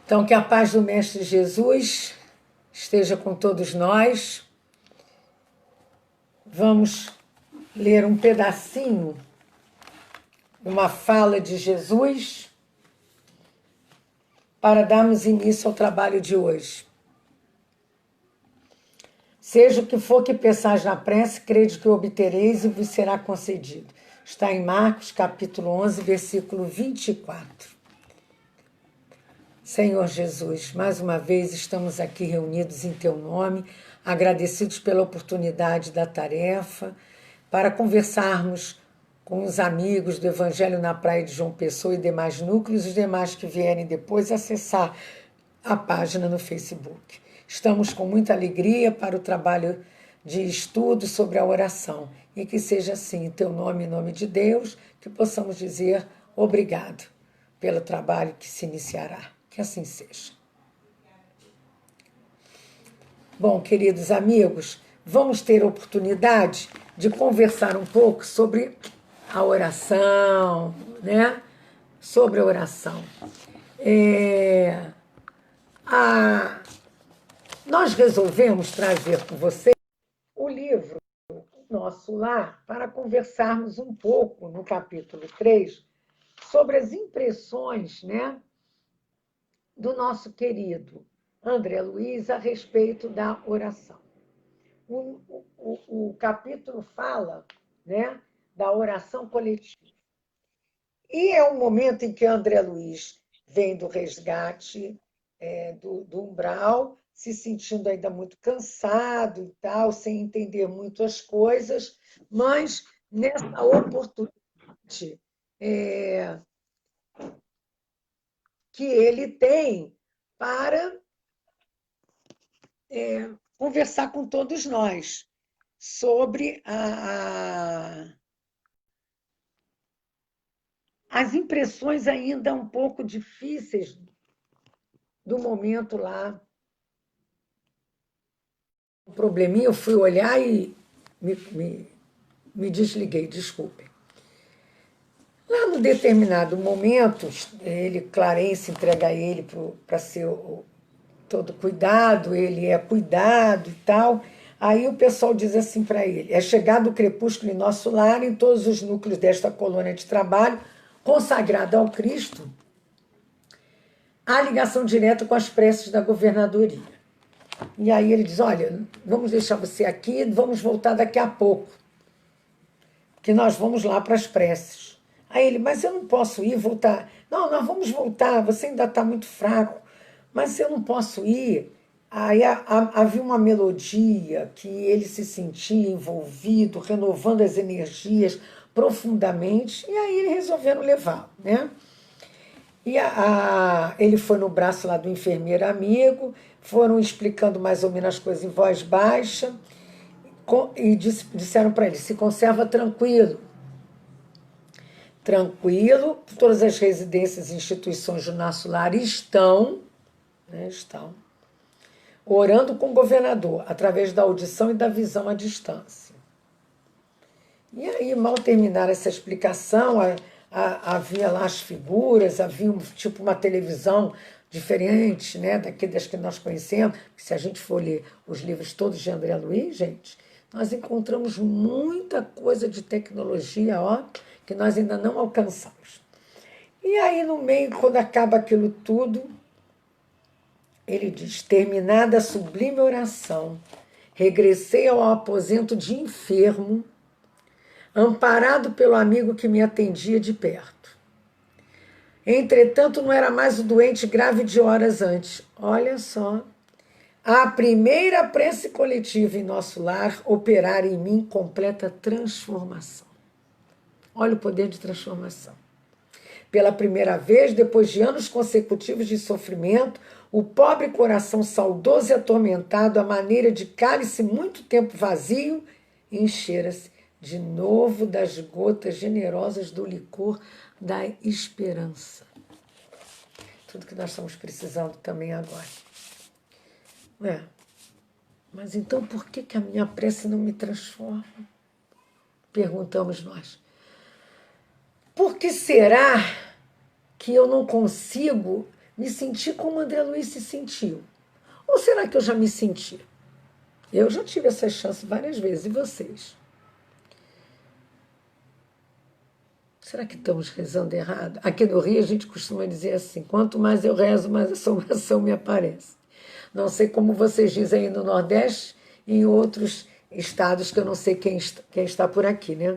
Então, que a paz do Mestre Jesus esteja com todos nós. Vamos ler um pedacinho, uma fala de Jesus, para darmos início ao trabalho de hoje. Seja o que for que pensais na prece, crede que o obtereis e vos será concedido. Está em Marcos, capítulo 11, versículo 24. Senhor Jesus, mais uma vez estamos aqui reunidos em Teu nome, agradecidos pela oportunidade da tarefa, para conversarmos com os amigos do Evangelho na Praia de João Pessoa e demais núcleos, os demais que vierem depois acessar a página no Facebook. Estamos com muita alegria para o trabalho de estudo sobre a oração e que seja assim, em Teu nome, em nome de Deus, que possamos dizer obrigado pelo trabalho que se iniciará. Que assim seja. Bom, queridos amigos, vamos ter a oportunidade de conversar um pouco sobre a oração, né? Sobre a oração. Nós resolvemos trazer com vocês o livro Nosso Lar para conversarmos um pouco, no capítulo 3, sobre as impressões, né, do nosso querido André Luiz a respeito da oração. O capítulo fala, né, da oração coletiva. E é um momento em que André Luiz vem do resgate do umbral, se sentindo ainda muito cansado e tal, sem entender muito as coisas, mas nessa oportunidade que ele tem para conversar com todos nós sobre as impressões ainda um pouco difíceis do momento lá. Um probleminha, eu fui olhar e me desliguei, desculpem. Lá no determinado momento, Clarence entrega ele para ser todo cuidado, ele é cuidado e tal. Aí o pessoal diz assim para ele: é chegado o crepúsculo em nosso lar, em todos os núcleos desta colônia de trabalho, consagrada ao Cristo, há ligação direta com as preces da governadoria. E aí ele diz: olha, vamos deixar você aqui, vamos voltar daqui a pouco, que nós vamos lá para as preces. Aí ele: mas eu não posso ir, voltar. Não, nós vamos voltar, você ainda está muito fraco, mas eu não posso ir. Aí havia uma melodia que ele se sentia envolvido, renovando as energias profundamente, e aí eles resolveram levá-lo, né? E ele foi no braço lá do enfermeiro amigo, foram explicando mais ou menos as coisas em voz baixa, e disseram para ele: se conserva tranquilo. Tranquilo, todas as residências e instituições do nosso lar estão orando com o governador, através da audição e da visão à distância. E aí, mal terminar essa explicação, havia lá as figuras, havia tipo uma televisão diferente, né, das que nós conhecemos. Se a gente for ler os livros todos de André Luiz, gente, nós encontramos muita coisa de tecnologia, que nós ainda não alcançamos. E aí, no meio, quando acaba aquilo tudo, ele diz: terminada a sublime oração, regressei ao aposento de enfermo, amparado pelo amigo que me atendia de perto. Entretanto, não era mais o doente grave de horas antes. Olha só. A primeira prece coletiva em nosso lar operara em mim completa transformação. Olha o poder de transformação. Pela primeira vez, depois de anos consecutivos de sofrimento, o pobre coração saudoso e atormentado, à maneira de cálice muito tempo vazio, enchera-se de novo das gotas generosas do licor da esperança. Tudo que nós estamos precisando também agora. Mas então por que a minha prece não me transforma? Perguntamos nós. Por que será que eu não consigo me sentir como André Luiz se sentiu. Ou será que eu já me senti? Eu já tive essa chance várias vezes, e vocês? Será que estamos rezando errado? Aqui no Rio a gente costuma dizer assim, quanto mais eu rezo, mais assombração me aparece. Não sei como vocês dizem aí no Nordeste e em outros estados que eu não sei quem está por aqui, né?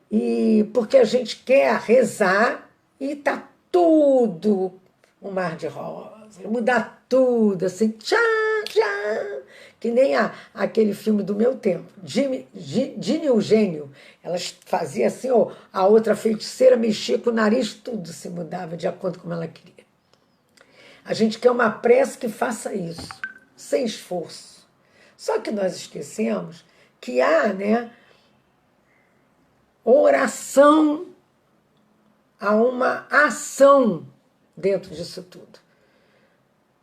E porque a gente quer rezar e tá tudo um mar de rosas, mudar tudo, assim, tchá, tchá, que nem aquele filme do meu tempo, Ginny e Eugênio. Elas faziam assim, ó, a outra feiticeira mexia com o nariz, tudo se mudava de acordo com como ela queria. A gente quer uma prece que faça isso, sem esforço. Só que nós esquecemos que há, né, oração, há uma ação dentro disso tudo.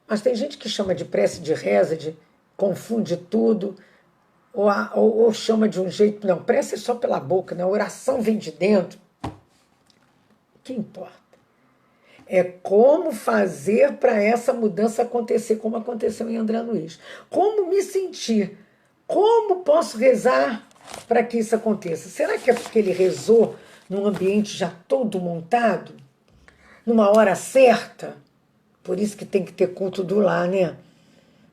Mas tem gente que chama de prece, de reza, de confunde tudo, ou chama de um jeito. Não, prece é só pela boca, né? Oração vem de dentro. O que importa? É como fazer para essa mudança acontecer, como aconteceu em André Luiz. Como me sentir? Como posso rezar para que isso aconteça? Será que é porque ele rezou num ambiente já todo montado? Numa hora certa? Por isso que tem que ter culto do lar, né?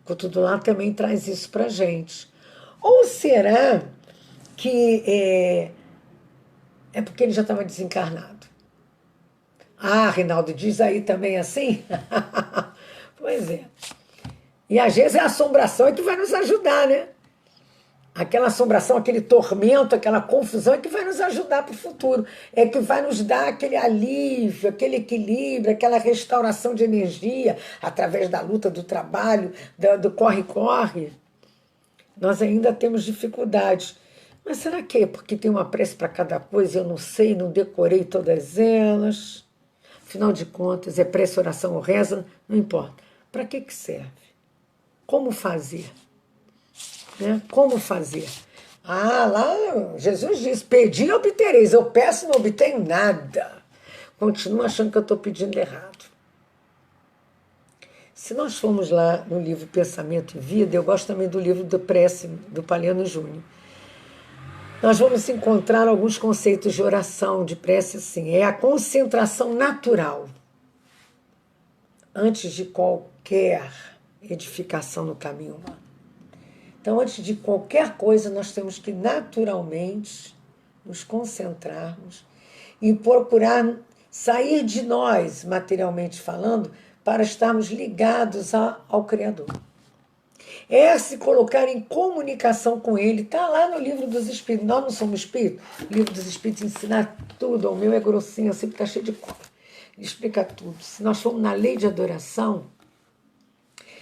Culto do lar também traz isso para a gente. Ou será que é porque ele já estava desencarnado? Ah, Rinaldo, diz aí também assim? Pois é. E às vezes a assombração é que vai nos ajudar, né? Aquela assombração, aquele tormento, aquela confusão é que vai nos ajudar para o futuro. É que vai nos dar aquele alívio, aquele equilíbrio, aquela restauração de energia através da luta, do trabalho, do corre-corre. Nós ainda temos dificuldades. Mas será que é porque tem uma prece para cada coisa? Eu não sei, não decorei todas elas. Afinal de contas, é prece, oração ou reza, não importa. Para que serve? Como fazer? Né? Como fazer? Ah, lá Jesus diz, pedi e obtereis. Eu peço e não obtenho nada. Continuo achando que eu estou pedindo errado. Se nós formos lá no livro Pensamento e Vida, eu gosto também do livro do Prece, do Paliano Júnior. Nós vamos encontrar alguns conceitos de oração, de prece, assim. É a concentração natural. Antes de qualquer edificação no caminho humano. Então, antes de qualquer coisa, nós temos que naturalmente nos concentrarmos e procurar sair de nós, materialmente falando, para estarmos ligados ao Criador. É se colocar em comunicação com Ele. Está lá no Livro dos Espíritos. Nós não somos espíritos. O Livro dos Espíritos ensina tudo. O meu é grossinho, sempre está cheio de cola. Ele explica tudo. Se nós formos na lei de adoração,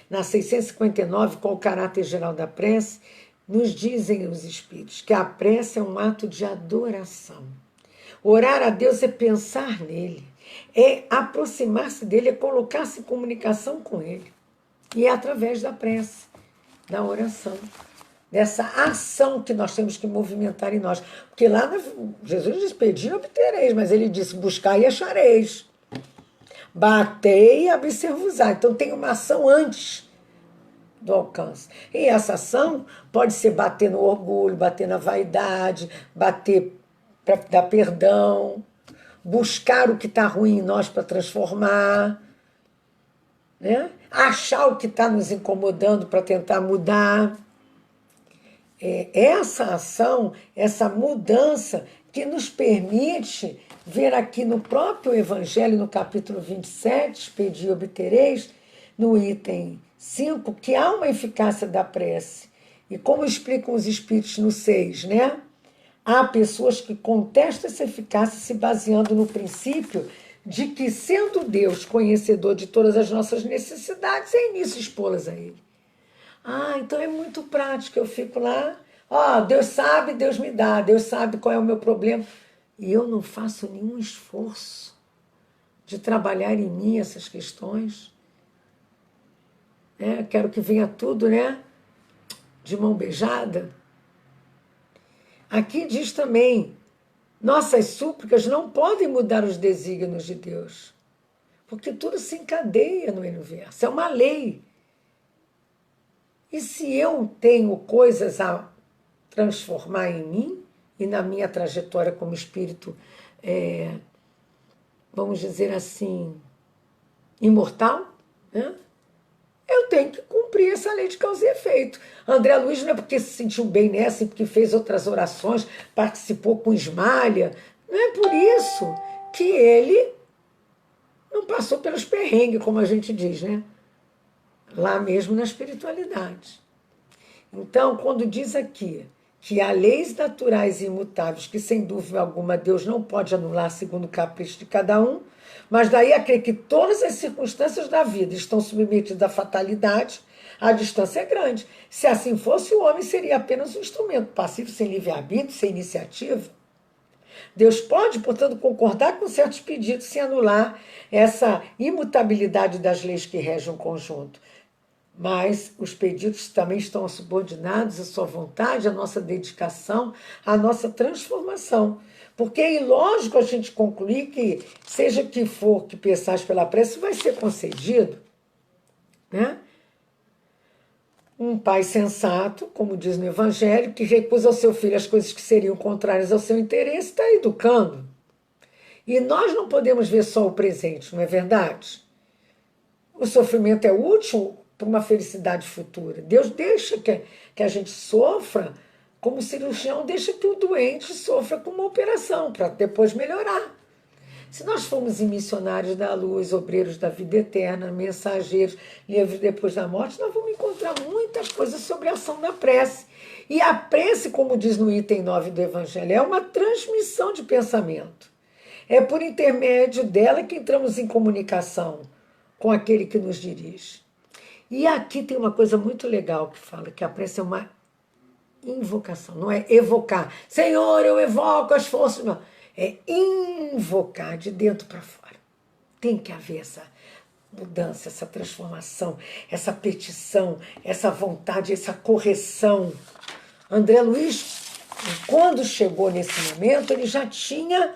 na 659, qual o caráter geral da prece, nos dizem os Espíritos que a prece é um ato de adoração. Orar a Deus é pensar nele, é aproximar-se dele, é colocar-se em comunicação com ele. E é através da prece, da oração, dessa ação que nós temos que movimentar em nós. Porque lá Jesus diz, pedi e obtereis, mas ele disse, buscai e achareis. Batei e abrir-se-vos-á. Então tem uma ação antes do alcance. E essa ação pode ser bater no orgulho, bater na vaidade, bater para dar perdão, buscar o que está ruim em nós para transformar, né? Achar o que está nos incomodando para tentar mudar. Essa ação, essa mudança que nos permite ver aqui no próprio Evangelho, no capítulo 27, pedi e obtereis, no item 5, que há uma eficácia da prece. E como explicam os Espíritos no 6, né? Há pessoas que contestam essa eficácia se baseando no princípio de que, sendo Deus conhecedor de todas as nossas necessidades, é início expô-las a Ele. Ah, então é muito prático, eu fico lá, Deus sabe, Deus me dá, Deus sabe qual é o meu problema. E eu não faço nenhum esforço de trabalhar em mim essas questões. Quero que venha tudo, né? De mão beijada. Aqui diz também, nossas súplicas não podem mudar os desígnios de Deus. Porque tudo se encadeia no universo, é uma lei. E se eu tenho coisas a transformar em mim e na minha trajetória como espírito, vamos dizer assim, imortal, né? Eu tenho que cumprir essa lei de causa e efeito. André Luiz não é porque se sentiu bem nessa e porque fez outras orações, participou com esmalha, não é por isso que ele não passou pelos perrengues, como a gente diz, né? Lá mesmo na espiritualidade. Então, quando diz aqui que há leis naturais e imutáveis que, sem dúvida alguma, Deus não pode anular segundo o capricho de cada um, mas daí a crer que todas as circunstâncias da vida estão submetidas à fatalidade, a distância é grande. Se assim fosse, o homem seria apenas um instrumento passivo, sem livre-arbítrio, sem iniciativa. Deus pode, portanto, concordar com certos pedidos sem anular essa imutabilidade das leis que regem o conjunto. Mas os pedidos também estão subordinados à sua vontade, à nossa dedicação, à nossa transformação. Porque é ilógico a gente concluir que, seja que for que pensais pela prece, vai ser concedido. Né? Um pai sensato, como diz no Evangelho, que recusa ao seu filho as coisas que seriam contrárias ao seu interesse, está educando. E nós não podemos ver só o presente, não é verdade? O sofrimento é útil para uma felicidade futura. Deus deixa que a gente sofra, como o cirurgião deixa que o doente sofra com uma operação, para depois melhorar. Se nós formos missionários da luz, obreiros da vida eterna, mensageiros, livres depois da morte, nós vamos encontrar muitas coisas sobre a ação da prece. E a prece, como diz no item 9 do Evangelho, é uma transmissão de pensamento. É por intermédio dela que entramos em comunicação com aquele que nos dirige. E aqui tem uma coisa muito legal que fala que a prece é uma invocação, não é evocar. Senhor, eu evoco as forças. Não. É invocar de dentro para fora. Tem que haver essa mudança, essa transformação, essa petição, essa vontade, essa correção. André Luiz, quando chegou nesse momento, ele já tinha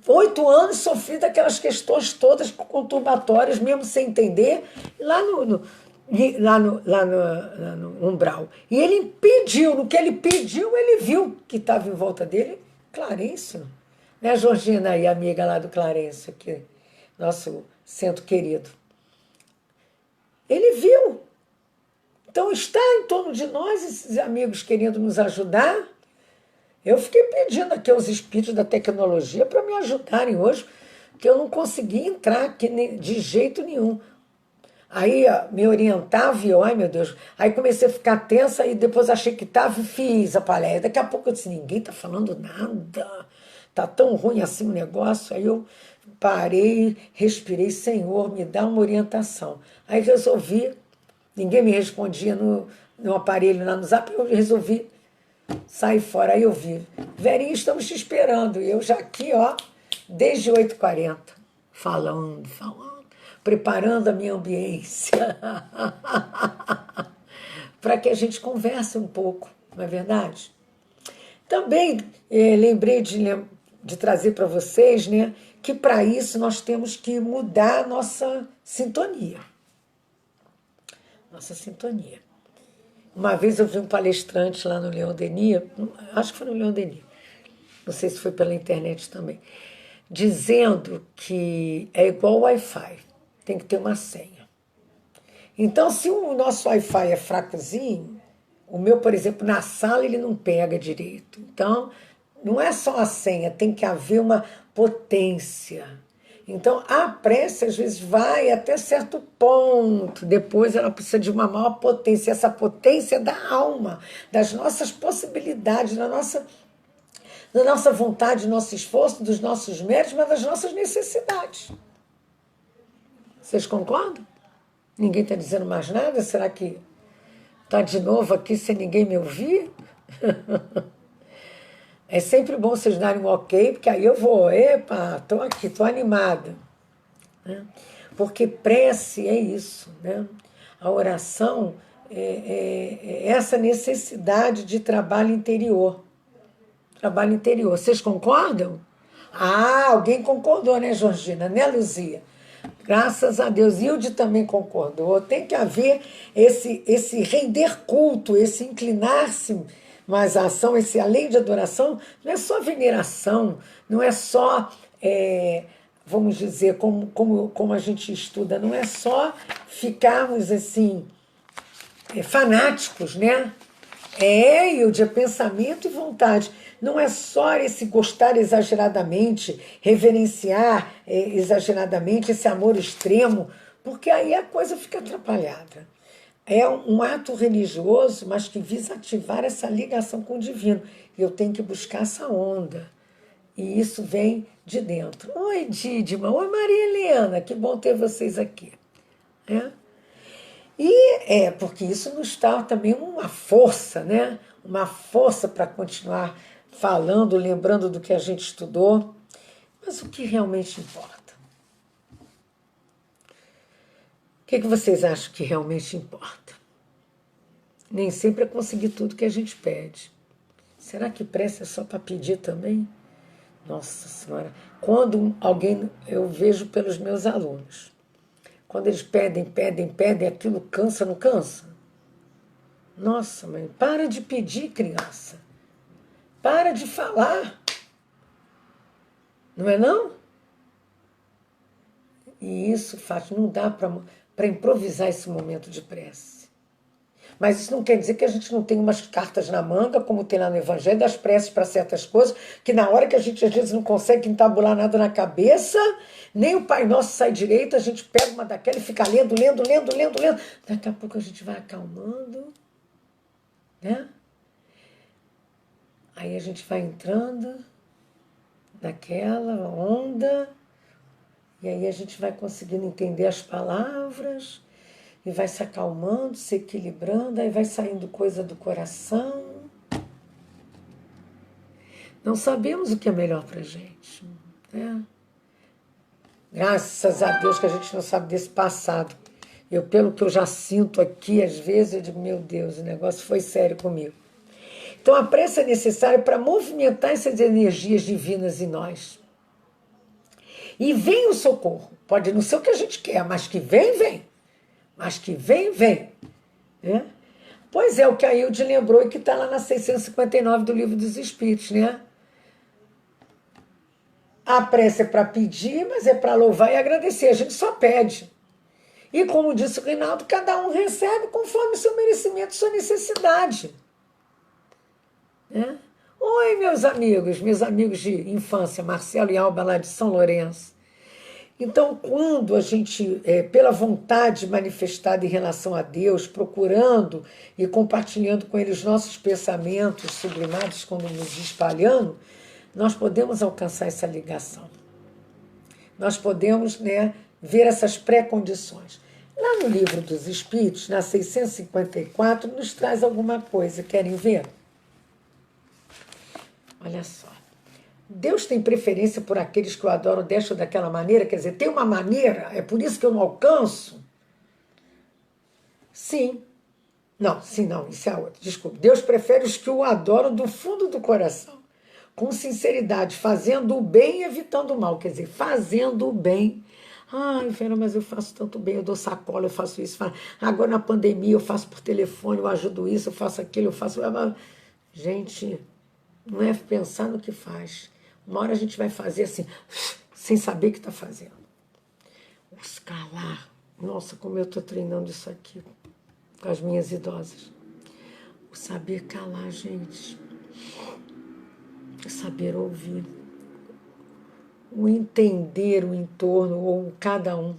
8 anos sofrido aquelas questões todas conturbatórias, mesmo sem entender, lá no umbral. E ele pediu, no que ele pediu, ele viu que estava em volta dele Clarencio. Né, Georgina aí, amiga lá do Clarencio, aqui, nosso centro querido. Ele viu. Então está em torno de nós, esses amigos querendo nos ajudar. Eu fiquei pedindo aqui aos espíritos da tecnologia para me ajudarem hoje, que eu não consegui entrar aqui de jeito nenhum. Aí me orientava e eu, ai meu Deus, aí comecei a ficar tensa e depois achei que estava e fiz a palestra. Daqui a pouco eu disse, ninguém está falando nada, está tão ruim assim o negócio. Aí eu parei, respirei, Senhor, me dá uma orientação. Aí resolvi, ninguém me respondia no aparelho lá no Zap, eu resolvi sair fora. Aí eu vi, Verinha, estamos te esperando. E eu já aqui, ó, desde 8h40, falando, preparando a minha ambiência para que a gente converse um pouco, não é verdade? Também lembrei de trazer para vocês, né, que para isso nós temos que mudar a nossa sintonia. Nossa sintonia. Uma vez eu vi um palestrante lá no Leon Denis, acho que foi no Leon Denis, não sei se foi pela internet também, dizendo que é igual o Wi-Fi, tem que ter uma senha. Então, se o nosso Wi-Fi é fracozinho, o meu, por exemplo, na sala ele não pega direito. Então, não é só a senha, tem que haver uma potência. Então, a prece, às vezes, vai até certo ponto. Depois, ela precisa de uma maior potência. Essa potência da alma, das nossas possibilidades, da nossa vontade, do nosso esforço, dos nossos méritos, mas das nossas necessidades. Vocês concordam? Ninguém está dizendo mais nada? Será que está de novo aqui sem ninguém me ouvir? É sempre bom vocês darem um ok, porque aí eu vou, epa, estou aqui, estou animada. Né? Porque prece é isso, né? A oração é essa necessidade de trabalho interior. Trabalho interior. Vocês concordam? Ah, alguém concordou, né, Georgina? Né, Luzia? Graças a Deus. Hilde também concordou. Tem que haver esse render culto, esse inclinar-se mais à ação, esse além de adoração, não é só veneração, não é só, vamos dizer, como a gente estuda, não é só ficarmos assim, fanáticos, né? Hilde, é pensamento e vontade. Não é só esse gostar exageradamente, reverenciar exageradamente, esse amor extremo, porque aí a coisa fica atrapalhada. É um ato religioso, mas que visa ativar essa ligação com o divino. E eu tenho que buscar essa onda. E isso vem de dentro. Oi, Dídima. Oi, Maria Helena. Que bom ter vocês aqui. E porque isso nos dá também uma força, né? Uma força para continuar falando, lembrando do que a gente estudou. Mas o que realmente importa? O que vocês acham que realmente importa? Nem sempre é conseguir tudo que a gente pede. Será que pressa é só para pedir também? Nossa Senhora, quando eu vejo pelos meus alunos, quando eles pedem, aquilo cansa, não cansa? Nossa, mãe, para de pedir, criança. Para de falar. Não é não? E isso faz, não dá para improvisar esse momento de prece. Mas isso não quer dizer que a gente não tem umas cartas na manga, como tem lá no Evangelho, das preces para certas coisas, que na hora que a gente às vezes não consegue entabular nada na cabeça, nem o Pai Nosso sai direito, a gente pega uma daquela e fica lendo. Daqui a pouco a gente vai acalmando, né? Aí a gente vai entrando naquela onda, e aí a gente vai conseguindo entender as palavras, e vai se acalmando, se equilibrando, aí vai saindo coisa do coração. Não sabemos o que é melhor para a gente, né? Graças a Deus que a gente não sabe desse passado. Pelo que eu já sinto aqui, às vezes, eu digo, meu Deus, o negócio foi sério comigo. Então a prece é necessária para movimentar essas energias divinas em nós. E vem o socorro. Pode não ser o que a gente quer, mas que vem, vem. Mas que vem, vem. Né? Pois é, o que a Hilde lembrou e que está lá na 659 do Livro dos Espíritos, né? A prece é para pedir, mas é para louvar e agradecer. A gente só pede. E como disse o Reinaldo, cada um recebe conforme o seu merecimento, sua necessidade. Né? Oi, meus amigos de infância, Marcelo e Alba lá de São Lourenço. Então, quando a gente, pela vontade manifestada em relação a Deus, procurando e compartilhando com Ele os nossos pensamentos sublimados, como nos espalhando, nós podemos alcançar essa ligação. Nós podemos, né, ver essas pré-condições. Lá no Livro dos Espíritos, na 654, nos traz alguma coisa. Querem ver? Olha só. Deus tem preferência por aqueles que o adoram desta ou daquela maneira? Quer dizer, tem uma maneira? É por isso que eu não alcanço? Sim. Não, isso é a outra. Desculpe. Deus prefere os que o adoram do fundo do coração, com sinceridade, fazendo o bem e evitando o mal. Quer dizer, fazendo o bem. Ai, Vera, mas eu faço tanto bem, eu dou sacola, eu faço isso. Agora na pandemia eu faço por telefone, eu ajudo isso, eu faço aquilo, eu faço... Gente, não é pensar no que faz. Uma hora a gente vai fazer assim, sem saber o que está fazendo. O calar. Nossa, como eu estou treinando isso aqui com as minhas idosas. O saber calar, gente. O saber ouvir. O entender o entorno, ou cada um.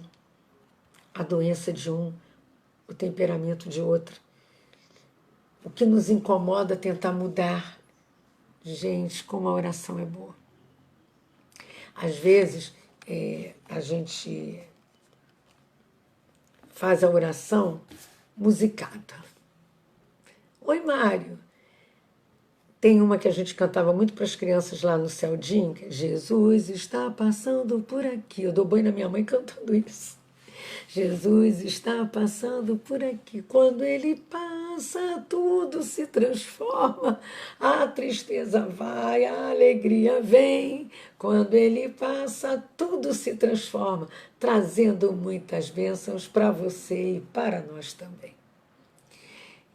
A doença de um, o temperamento de outro. O que nos incomoda, tentar mudar. Gente, como a oração é boa. Às vezes, a gente faz a oração musicada. Oi, Mário. Tem uma que a gente cantava muito para as crianças lá no Celdinho, que é Jesus está passando por aqui. Eu dou banho na minha mãe cantando isso. Jesus está passando por aqui. Quando ele passa, tudo se transforma. A tristeza vai, a alegria vem. Quando ele passa, tudo se transforma, trazendo muitas bênçãos para você e para nós também.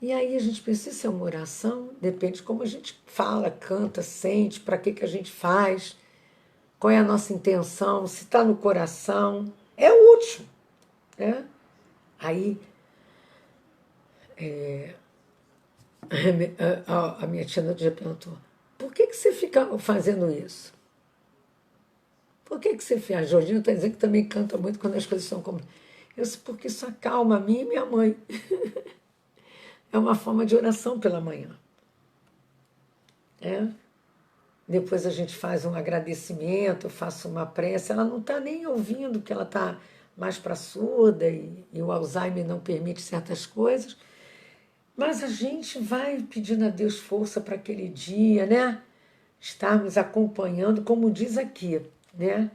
E aí a gente pensa, isso é uma oração? Depende de como a gente fala, canta, sente, para que a gente faz, qual é a nossa intenção, se está no coração. É útil, né? Aí a minha tia no dia perguntou, por que você fica fazendo isso? Por que você faz? A Georgina está dizendo que também canta muito quando as coisas são como... Eu disse, porque isso acalma a mim e minha mãe. É uma forma de oração pela manhã. É? Depois a gente faz um agradecimento, eu faço uma prece. Ela não está nem ouvindo, porque ela está mais para surda e o Alzheimer não permite certas coisas. Mas a gente vai pedindo a Deus força para aquele dia, né? Estarmos acompanhando, como diz aqui, né?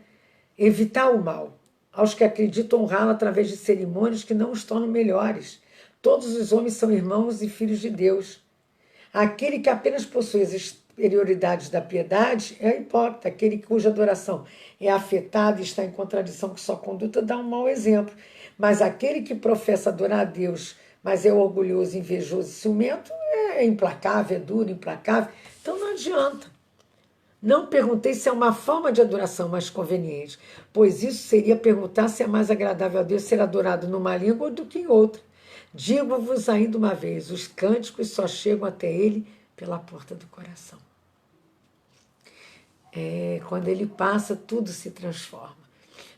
Evitar o mal. Aos que acreditam honrá-lo através de cerimônias que não os tornam melhores. Todos os homens são irmãos e filhos de Deus. Aquele que apenas possui as exterioridades da piedade é hipócrita. Aquele cuja adoração é afetada e está em contradição com sua conduta dá um mau exemplo. Mas aquele que professa adorar a Deus, mas é orgulhoso, invejoso e ciumento, é implacável, é duro, implacável. Então não adianta. Não perguntei se é uma forma de adoração mais conveniente, pois isso seria perguntar se é mais agradável a Deus ser adorado numa língua do que em outra. Digo-vos ainda uma vez, os cânticos só chegam até ele pela porta do coração. Quando ele passa, tudo se transforma.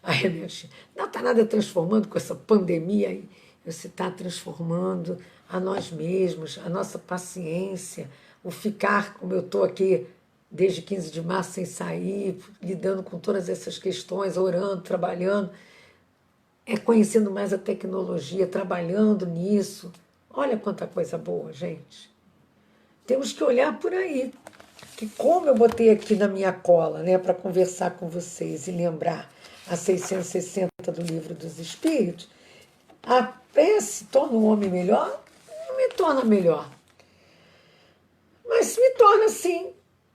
Aí a minha tia, não está nada transformando com essa pandemia aí. Você está transformando a nós mesmos, a nossa paciência, o ficar como eu estou aqui desde 15 de março sem sair, lidando com todas essas questões, orando, trabalhando, conhecendo mais a tecnologia, trabalhando nisso. Olha quanta coisa boa, gente. Temos que olhar por aí. Que como eu botei aqui na minha cola, né, para conversar com vocês e lembrar a 660 do Livro dos Espíritos, a prece torna o homem melhor? Não me torna melhor. Mas me torna, sim.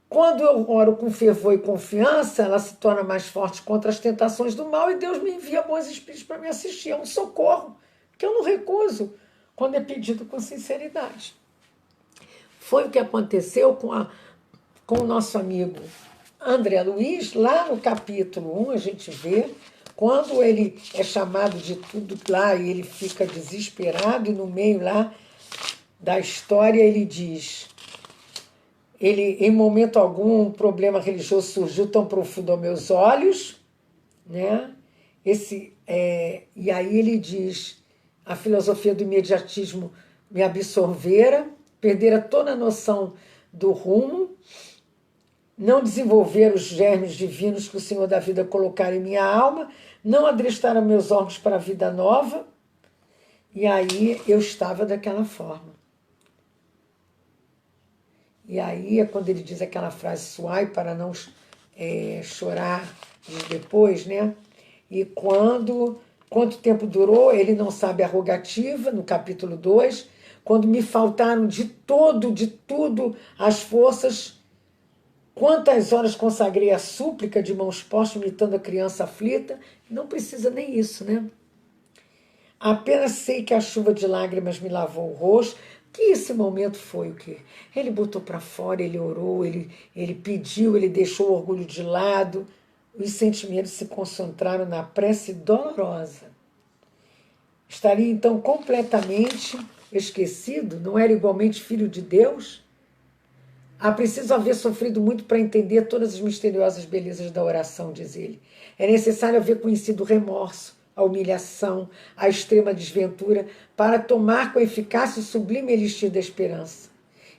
Quando eu oro com fervor e confiança, ela se torna mais forte contra as tentações do mal e Deus me envia bons espíritos para me assistir. É um socorro que eu não recuso quando é pedido com sinceridade. Foi o que aconteceu com o nosso amigo André Luiz, lá no capítulo 1, a gente vê, quando ele é chamado de tudo lá e ele fica desesperado, e no meio lá da história ele diz... em momento algum, um problema religioso surgiu tão profundo aos meus olhos, né? E aí ele diz, a filosofia do imediatismo me absorvera, perdera toda a noção do rumo, não desenvolver os germes divinos que o Senhor da vida colocara em minha alma, não adrestaram meus órgãos para a vida nova, e aí eu estava daquela forma. E aí é quando ele diz aquela frase, suai para não chorar depois, né? E quanto tempo durou, ele não sabe a rogativa, no capítulo 2, quando me faltaram de tudo as forças, quantas horas consagrei a súplica de mãos postas, imitando a criança aflita, não precisa nem isso, né? Apenas sei que a chuva de lágrimas me lavou o rosto, que esse momento foi o quê? Ele botou para fora, ele orou, ele pediu, ele deixou o orgulho de lado, os sentimentos se concentraram na prece dolorosa. Estaria então completamente esquecido? Não era igualmente filho de Deus? Preciso haver sofrido muito para entender todas as misteriosas belezas da oração, diz ele. É necessário haver conhecido o remorso, a humilhação, a extrema desventura, para tomar com eficácia o sublime elixir da esperança.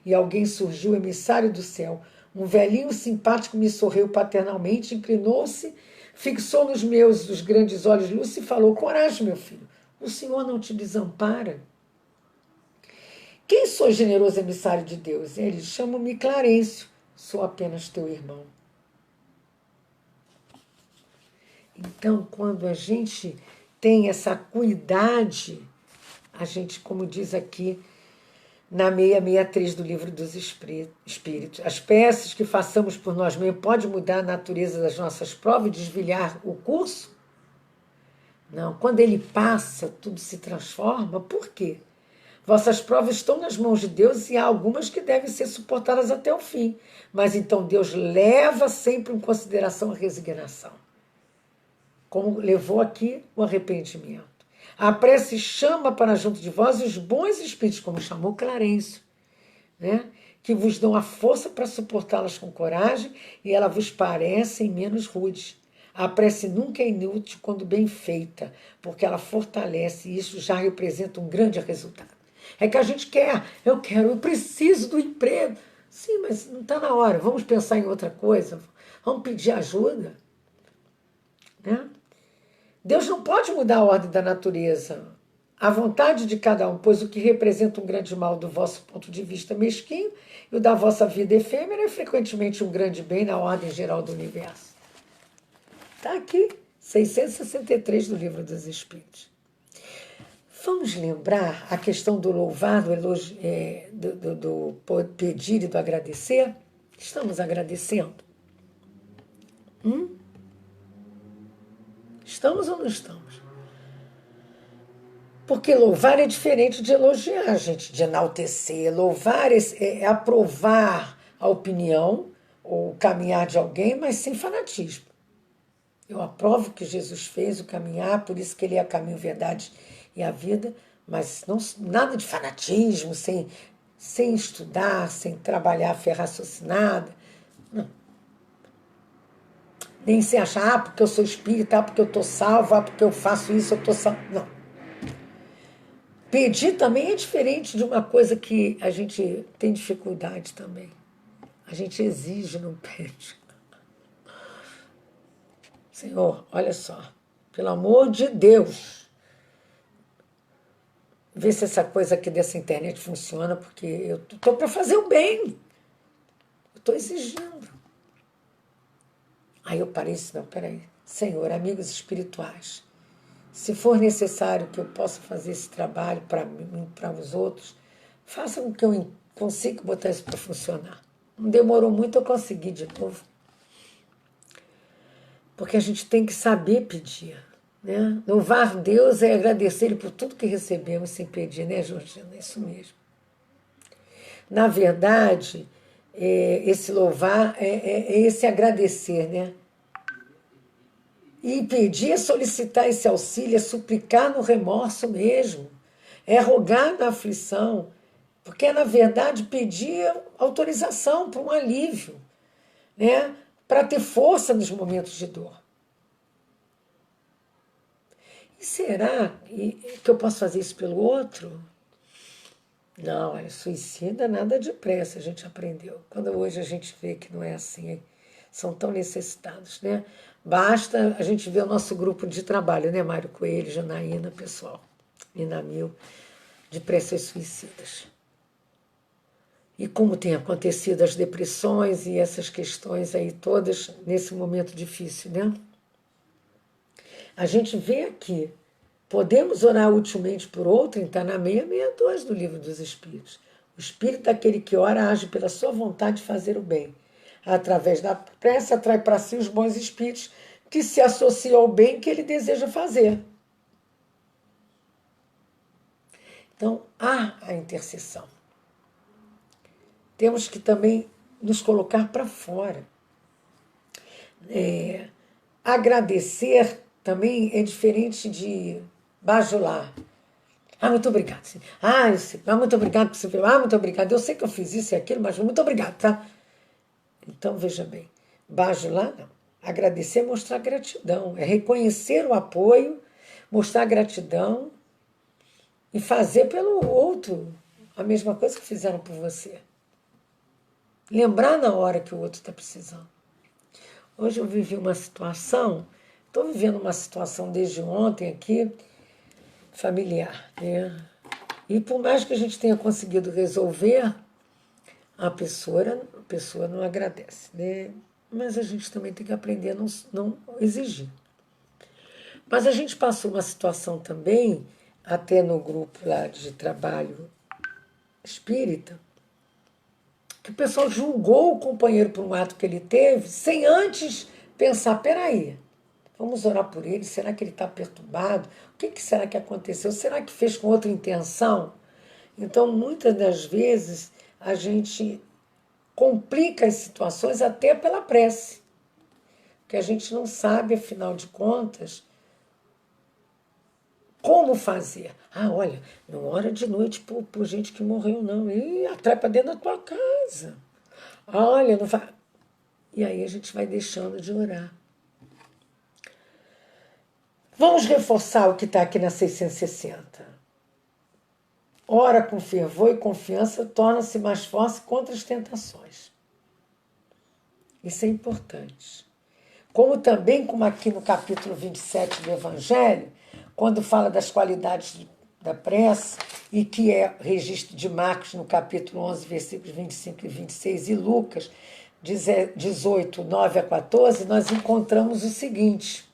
E alguém surgiu, emissário do céu. Um velhinho simpático me sorriu paternalmente, inclinou-se, fixou nos meus os grandes olhos lúcidos e falou, coragem, meu filho, o Senhor não te desampara. Quem sou, generoso emissário de Deus? Ele chama-me Clarencio, sou apenas teu irmão. Então, quando a gente tem essa acuidade, a gente, como diz aqui, na 663 do Livro dos Espíritos. As peças que façamos por nós mesmos pode mudar a natureza das nossas provas e desviar o curso? Não. Quando ele passa, tudo se transforma. Por quê? Vossas provas estão nas mãos de Deus e há algumas que devem ser suportadas até o fim. Mas então Deus leva sempre em consideração a resignação, como levou aqui o arrependimento. A prece chama para junto de vós os bons espíritos, como chamou Clarencio, né? Que vos dão a força para suportá-las com coragem e ela vos parecem menos rudes. A prece nunca é inútil quando bem feita, porque ela fortalece e isso já representa um grande resultado. É que a gente quer, eu preciso do emprego. Sim, mas não está na hora, vamos pensar em outra coisa, vamos pedir ajuda, né? Deus não pode mudar a ordem da natureza, a vontade de cada um, pois o que representa um grande mal do vosso ponto de vista mesquinho e o da vossa vida efêmera é frequentemente um grande bem na ordem geral do universo. Está aqui, 663 do Livro dos Espíritos. Vamos lembrar a questão do louvar, do, elogio, do pedir e do agradecer? Estamos agradecendo? Estamos ou não estamos? Porque louvar é diferente de elogiar, gente, de enaltecer. Louvar é aprovar a opinião ou o caminhar de alguém, mas sem fanatismo. Eu aprovo o que Jesus fez, o caminhar, por isso que ele é o caminho, a verdade e a vida, mas não, nada de fanatismo, sem estudar, sem trabalhar raciocinada. Não. Nem sem achar, porque eu sou espírita, porque eu estou salvo, porque eu faço isso, eu estou salvo. Não. Pedir também é diferente de uma coisa que a gente tem dificuldade também. A gente exige, não pede. Senhor, olha só, pelo amor de Deus, vê se essa coisa aqui dessa internet funciona, porque eu estou para fazer o bem. Eu estou exigindo. Aí eu parei e disse, não, peraí. Senhor, amigos espirituais, se for necessário que eu possa fazer esse trabalho para mim, para os outros, faça com que eu consiga botar isso para funcionar. Não demorou muito, eu consegui de novo. Porque a gente tem que saber pedir, né? Louvar Deus é agradecer Ele por tudo que recebemos sem pedir, né, Georgina? É isso mesmo. Na verdade, esse louvar é esse agradecer, né? E pedir é solicitar esse auxílio, é suplicar no remorso mesmo, é rogar na aflição, porque, na verdade, pedir autorização para um alívio, né? Para ter força nos momentos de dor. E será que eu posso fazer isso pelo outro? Não, olha, suicida nada depressa, a gente aprendeu. Quando hoje a gente vê que não é assim, são tão necessitados, né? Basta a gente ver o nosso grupo de trabalho, né, Mário Coelho, Janaína, pessoal, Nina Mil, depressões suicidas. E como tem acontecido as depressões e essas questões aí todas nesse momento difícil, né? A gente vê aqui, podemos orar utilmente por outrem, está na 662 do Livro dos Espíritos. O espírito daquele que ora age pela sua vontade de fazer o bem. Através da prece, atrai para si os bons espíritos que se associam ao bem que ele deseja fazer. Então, há a intercessão. Temos que também nos colocar para fora. Agradecer também é diferente de bajular. Ah, muito obrigado. Muito obrigado por você ver. Muito obrigado. Eu sei que eu fiz isso e aquilo, mas muito obrigado, tá? Então, veja bem, bajular não. Agradecer é mostrar gratidão, é reconhecer o apoio, mostrar gratidão e fazer pelo outro a mesma coisa que fizeram por você. Lembrar na hora que o outro está precisando. Hoje eu vivi uma situação, estou vivendo uma situação desde ontem aqui, familiar, né? E por mais que a gente tenha conseguido resolver, a pessoa não agradece, né? Mas a gente também tem que aprender a não exigir. Mas a gente passou uma situação também, até no grupo lá de trabalho espírita, que o pessoal julgou o companheiro por um ato que ele teve, sem antes pensar, peraí, vamos orar por ele, será que ele está perturbado? O que será que aconteceu? Será que fez com outra intenção? Então, muitas das vezes, a gente complica as situações até pela prece, porque a gente não sabe, afinal de contas, como fazer. Ah, olha, não ora de noite por gente que morreu, não. E atrai para dentro da tua casa. Olha, não vai. E aí a gente vai deixando de orar. Vamos reforçar o que está aqui na 660. Ora com fervor e confiança, torna-se mais forte contra as tentações. Isso é importante. Como aqui no capítulo 27 do Evangelho, quando fala das qualidades da prece, e que é registro de Marcos no capítulo 11, versículos 25 e 26, e Lucas 18, 9 a 14, nós encontramos o seguinte.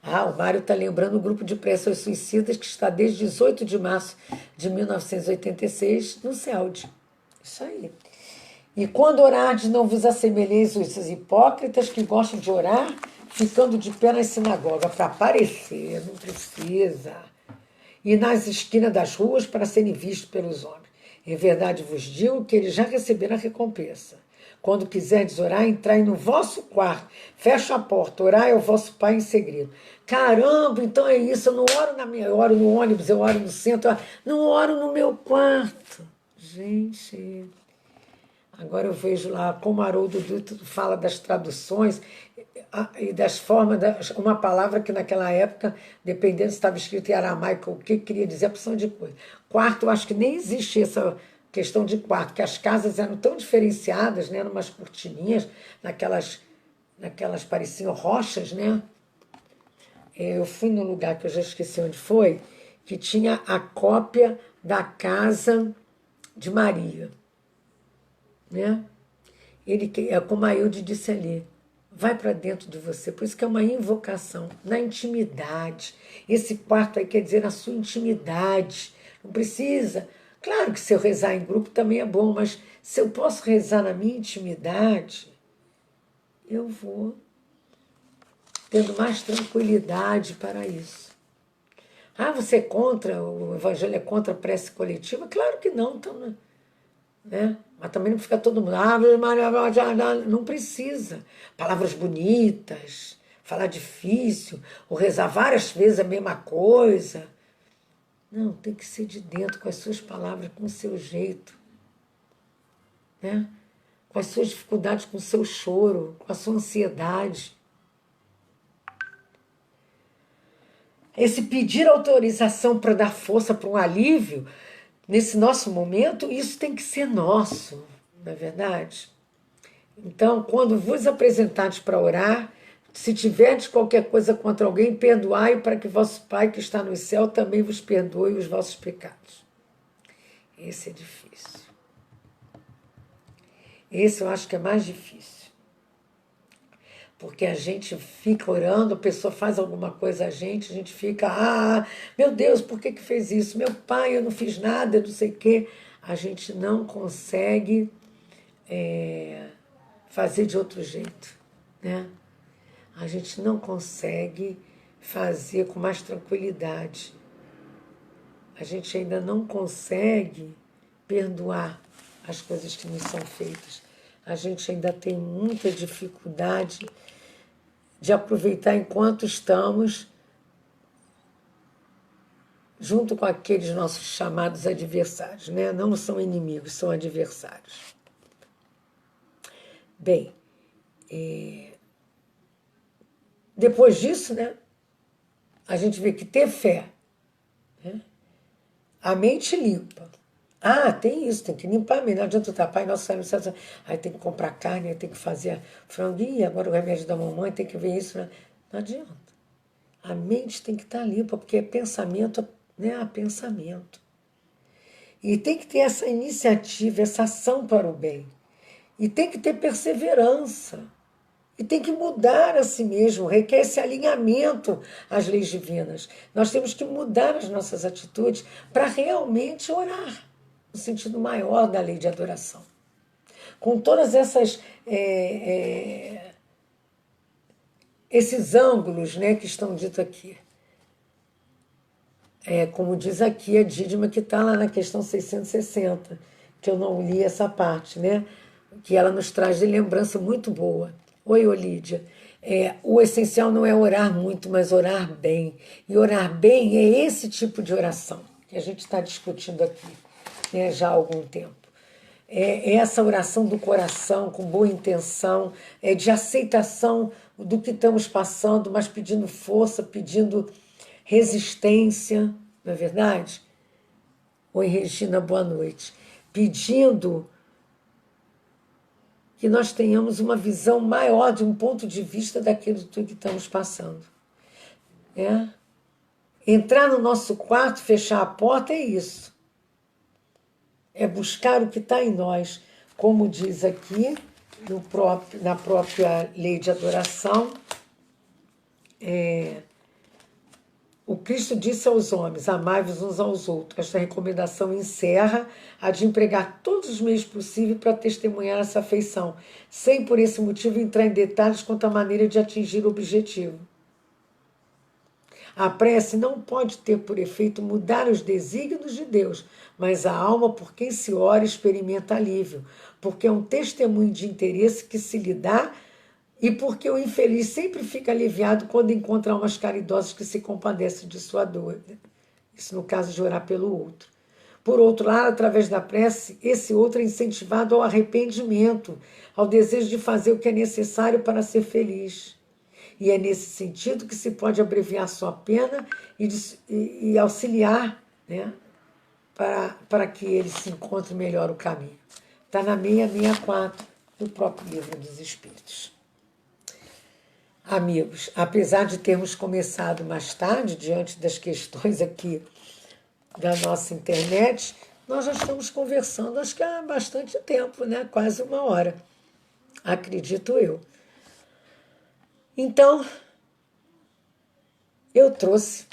O Mário está lembrando o grupo de prece aos suicidas que está desde 18 de março de 1986 no CELD. Isso aí. E quando orardes, não vos assemelheis aos hipócritas que gostam de orar, ficando de pé na sinagoga para aparecer, não precisa. E nas esquinas das ruas para serem vistos pelos homens. Em verdade vos digo que eles já receberam a recompensa. Quando quiserdes orar, entrai no vosso quarto, fecha a porta, orai ao vosso Pai em segredo. Caramba, então é isso, eu não oro eu oro no ônibus, eu oro no centro, não oro no meu quarto. Gente, agora eu vejo lá como Haroldo Dutra fala das traduções e das formas, uma palavra que naquela época, dependendo se estava escrito em aramaico, o que queria dizer, a opção de coisa. Quarto, eu acho que nem existe essa questão de quarto, que as casas eram tão diferenciadas, né, numas cortininhas, naquelas pareciam rochas, né? Eu fui num lugar que eu já esqueci onde foi, que tinha a cópia da casa de Maria, né? Ele, como a Hilde disse ali, vai para dentro de você. Por isso que é uma invocação, na intimidade. Esse quarto aí quer dizer na sua intimidade. Não precisa. Claro que se eu rezar em grupo também é bom, mas se eu posso rezar na minha intimidade, eu vou tendo mais tranquilidade para isso. Ah, você é contra, o evangelho é contra a prece coletiva? Claro que não, então, né? Mas também não fica todo mundo, não precisa. Palavras bonitas, falar difícil, ou rezar várias vezes a mesma coisa. Não, tem que ser de dentro, com as suas palavras, com o seu jeito, né? Com as suas dificuldades, com o seu choro, com a sua ansiedade. Esse pedir autorização para dar força para um alívio, nesse nosso momento, isso tem que ser nosso, não é verdade? Então, quando vos apresentardes para orar, se tiverdes qualquer coisa contra alguém, perdoai para que vosso Pai que está no céu também vos perdoe os vossos pecados. Esse é difícil. Esse eu acho que é mais difícil. Porque a gente fica orando, a pessoa faz alguma coisa a gente fica, meu Deus, por que fez isso? Meu pai, eu não fiz nada, eu não sei o quê. A gente não consegue fazer de outro jeito, né? A gente não consegue fazer com mais tranquilidade. A gente ainda não consegue perdoar as coisas que nos são feitas. A gente ainda tem muita dificuldade de aproveitar enquanto estamos junto com aqueles nossos chamados adversários, né? Não são inimigos, são adversários. Bem, depois disso, né, a gente vê que ter fé, né, a mente limpa. Tem isso, tem que limpar a mente. Não adianta estar, Pai Nosso Senhor, aí tem que comprar carne, aí tem que fazer frango, e agora o remédio da mamãe, tem que ver isso. Né? Não adianta. A mente tem que estar limpa, porque é pensamento, né? Pensamento. E tem que ter essa iniciativa, essa ação para o bem. E tem que ter perseverança. E tem que mudar a si mesmo, requer esse alinhamento às leis divinas. Nós temos que mudar as nossas atitudes para realmente orar, no sentido maior da lei de adoração. Com todas esses ângulos, né, que estão ditos aqui. Como diz aqui a Dídima, que está lá na questão 660, que eu não li essa parte, né? Que ela nos traz de lembrança muito boa. Oi, Olídia. O essencial não é orar muito, mas orar bem. E orar bem é esse tipo de oração que a gente está discutindo aqui, né, já há algum tempo. É essa oração do coração, com boa intenção, de aceitação do que estamos passando, mas pedindo força, pedindo resistência, não é verdade? Oi, Regina, boa noite. Pedindo que nós tenhamos uma visão maior de um ponto de vista daquilo tudo que estamos passando. Entrar no nosso quarto, fechar a porta, é isso. É buscar o que está em nós, como diz aqui na própria lei de adoração. O Cristo disse aos homens: amai-vos uns aos outros. Esta recomendação encerra a de empregar todos os meios possíveis para testemunhar essa afeição, sem por esse motivo entrar em detalhes quanto à maneira de atingir o objetivo. A prece não pode ter por efeito mudar os desígnios de Deus, mas a alma por quem se ora experimenta alívio, porque é um testemunho de interesse que se lhe dá e porque o infeliz sempre fica aliviado quando encontra almas caridosas que se compadecem de sua dor. Isso no caso de orar pelo outro. Por outro lado, através da prece, esse outro é incentivado ao arrependimento, ao desejo de fazer o que é necessário para ser feliz. E é nesse sentido que se pode abreviar sua pena e auxiliar, né, para que ele se encontre melhor o caminho. Está na 664 do próprio Livro dos Espíritos. Amigos, apesar de termos começado mais tarde, diante das questões aqui da nossa internet, nós já estamos conversando, acho que há bastante tempo, né? Quase 1 hora, acredito eu. Então, eu trouxe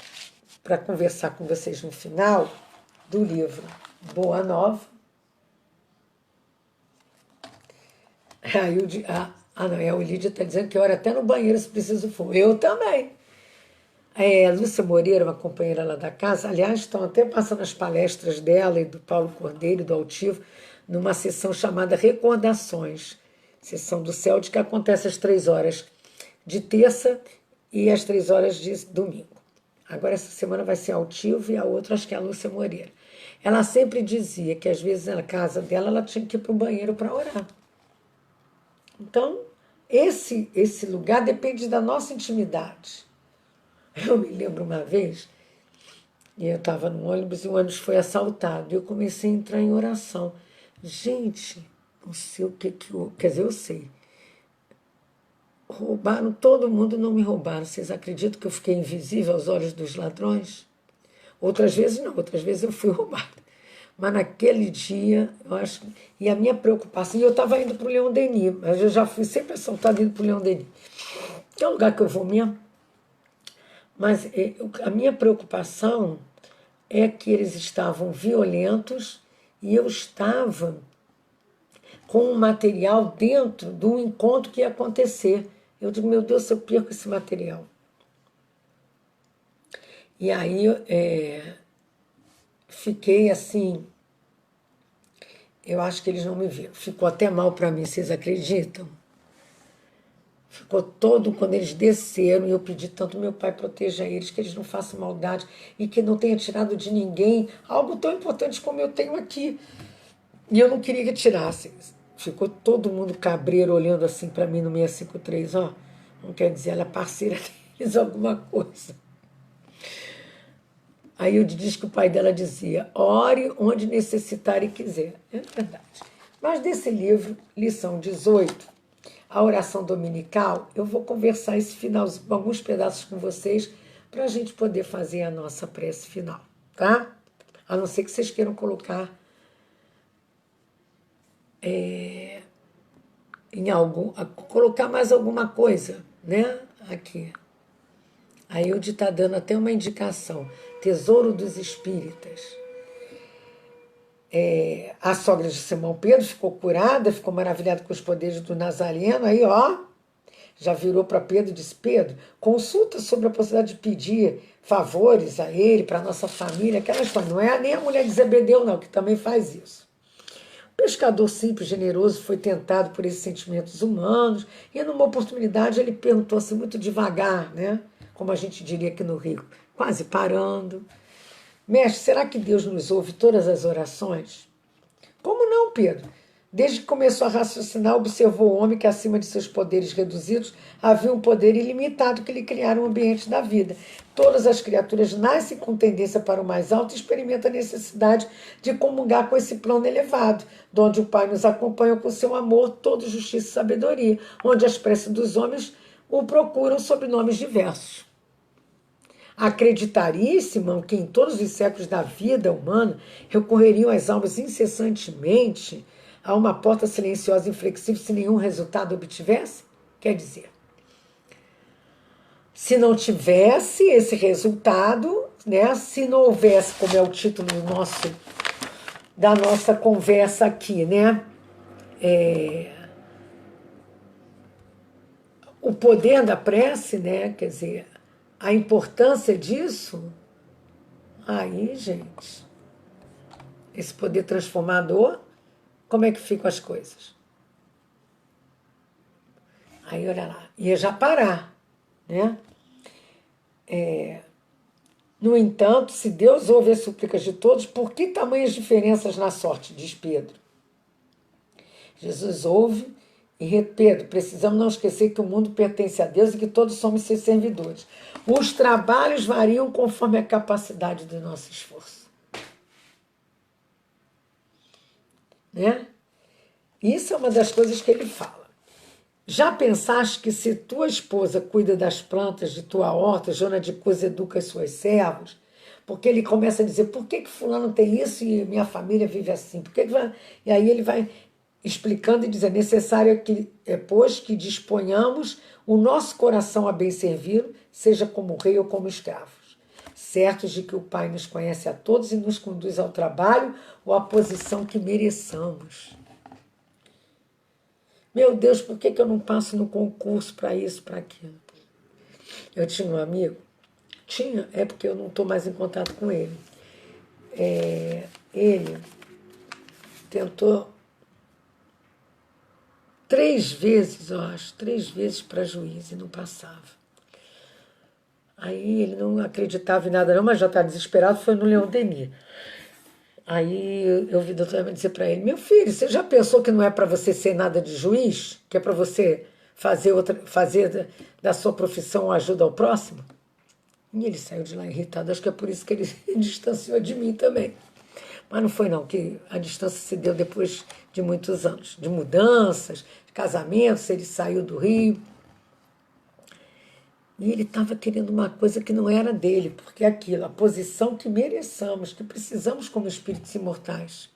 para conversar com vocês no final do livro Boa Nova. A Olídia está dizendo que ora até no banheiro se preciso for. Eu também. A Lúcia Moreira, uma companheira lá da casa, aliás, estão até passando as palestras dela e do Paulo Cordeiro, do Altivo, numa sessão chamada Recordações, sessão do CELD, que acontece às 3 horas de terça e às 3 horas de domingo. Agora essa semana vai ser Altivo e a outra acho que é a Lúcia Moreira. Ela sempre dizia que às vezes na casa dela ela tinha que ir para o banheiro para orar. Então, esse lugar depende da nossa intimidade. Eu me lembro uma vez, e eu estava no ônibus e o ônibus foi assaltado. E eu comecei a entrar em oração. Gente, não sei o que quer dizer, eu sei. Roubaram todo mundo, não me roubaram. Vocês acreditam que eu fiquei invisível aos olhos dos ladrões? Outras vezes não, outras vezes eu fui roubada. Mas naquele dia, eu acho. E a minha preocupação. E eu estava indo para o Leão Denis, mas eu já fui sempre assaltada indo para o Leão Denis, que é o lugar que eu vou mesmo. Mas a minha preocupação é que eles estavam violentos e eu estava com um material dentro do encontro que ia acontecer. Eu digo, meu Deus, se eu perco esse material. E aí fiquei assim, eu acho que eles não me viram. Ficou até mal para mim, vocês acreditam? Ficou todo, quando eles desceram, e eu pedi tanto meu pai proteja eles, que eles não façam maldade e que não tenha tirado de ninguém algo tão importante como eu tenho aqui. E eu não queria que tirassem. Ficou todo mundo cabreiro olhando assim para mim no 653, ó. Não quer dizer, ela é parceira deles, alguma coisa. Aí eu disse que o pai dela dizia, ore onde necessitar e quiser. É verdade. Mas desse livro, lição 18, a oração dominical, eu vou conversar esse final, alguns pedaços com vocês, para a gente poder fazer a nossa prece final, tá? A não ser que vocês queiram colocar colocar mais alguma coisa, né? Aqui. Aí o está dando até uma indicação. Tesouro dos Espíritas. A sogra de Simão Pedro ficou curada, ficou maravilhada com os poderes do Nazareno. Aí, ó, já virou para Pedro e disse: Pedro, consulta sobre a possibilidade de pedir favores a ele, para a nossa família, aquela história. Não é nem a mulher de Zebedeu, não, que também faz isso. O pescador simples, generoso, foi tentado por esses sentimentos humanos e, numa oportunidade, ele perguntou assim, muito devagar, né? Como a gente diria aqui no Rio, quase parando: Mestre, será que Deus nos ouve todas as orações? Como não, Pedro? Desde que começou a raciocinar, observou o homem que, acima de seus poderes reduzidos, havia um poder ilimitado que lhe criara um ambiente da vida. Todas as criaturas nascem com tendência para o mais alto e experimentam a necessidade de comungar com esse plano elevado, onde o Pai nos acompanha com seu amor, toda justiça e sabedoria, onde as preces dos homens o procuram sob nomes diversos. Acreditaria, Simão, que em todos os séculos da vida humana recorreriam as almas incessantemente a uma porta silenciosa e inflexível se nenhum resultado obtivesse? Quer dizer, se não tivesse esse resultado, né, se não houvesse, como é o título da nossa conversa aqui, né, o poder da prece, né, quer dizer, a importância disso, aí, gente, esse poder transformador, como é que ficam as coisas? Aí, olha lá, ia já parar, né? No entanto, se Deus ouve as súplicas de todos, por que tamanhas diferenças na sorte? Diz Pedro. Jesus ouve e Pedro, precisamos não esquecer que o mundo pertence a Deus e que todos somos seus servidores. Os trabalhos variam conforme a capacidade do nosso esforço. Né? Isso é uma das coisas que ele fala. Já pensaste que se tua esposa cuida das plantas de tua horta, Jona de Cus educa as suas servos? Porque ele começa a dizer, por que fulano tem isso e minha família vive assim? Por que vai... E aí ele vai explicando e dizendo, necessário pois, que disponhamos o nosso coração a bem servir, seja como rei ou como escravos, certos de que o Pai nos conhece a todos e nos conduz ao trabalho ou à posição que mereçamos. Meu Deus, por que eu não passo no concurso para isso, para aquilo? Eu tinha um amigo, é porque eu não estou mais em contato com ele. Ele tentou 3 vezes, eu acho, 3 vezes para juiz e não passava. Aí ele não acreditava em nada não, mas já estava desesperado, foi no Leão Denis. Aí eu vi a doutora dizer para ele, meu filho, você já pensou que não é para você ser nada de juiz? Que é para você fazer da sua profissão ajuda ao próximo? E ele saiu de lá irritado, acho que é por isso que ele se distanciou de mim também. Mas não foi não, que a distância se deu depois de muitos anos, de mudanças, de casamentos, ele saiu do Rio. E ele estava querendo uma coisa que não era dele, porque é aquilo, a posição que mereçamos, que precisamos como espíritos imortais.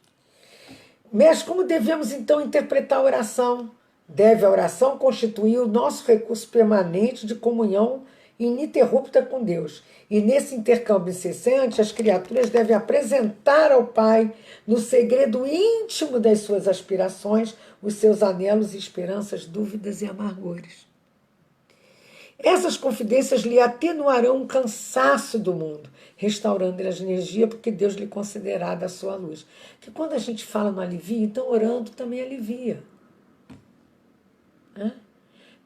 Mas como devemos então interpretar a oração? Deve a oração constituir o nosso recurso permanente de comunhão ininterrupta com Deus. E nesse intercâmbio incessante, as criaturas devem apresentar ao Pai, no segredo íntimo das suas aspirações, os seus anelos e esperanças, dúvidas e amargores. Essas confidências lhe atenuarão o cansaço do mundo, restaurando-lhe a energia, porque Deus lhe concederá da sua luz. Que quando a gente fala no alivio, então orando também alivia.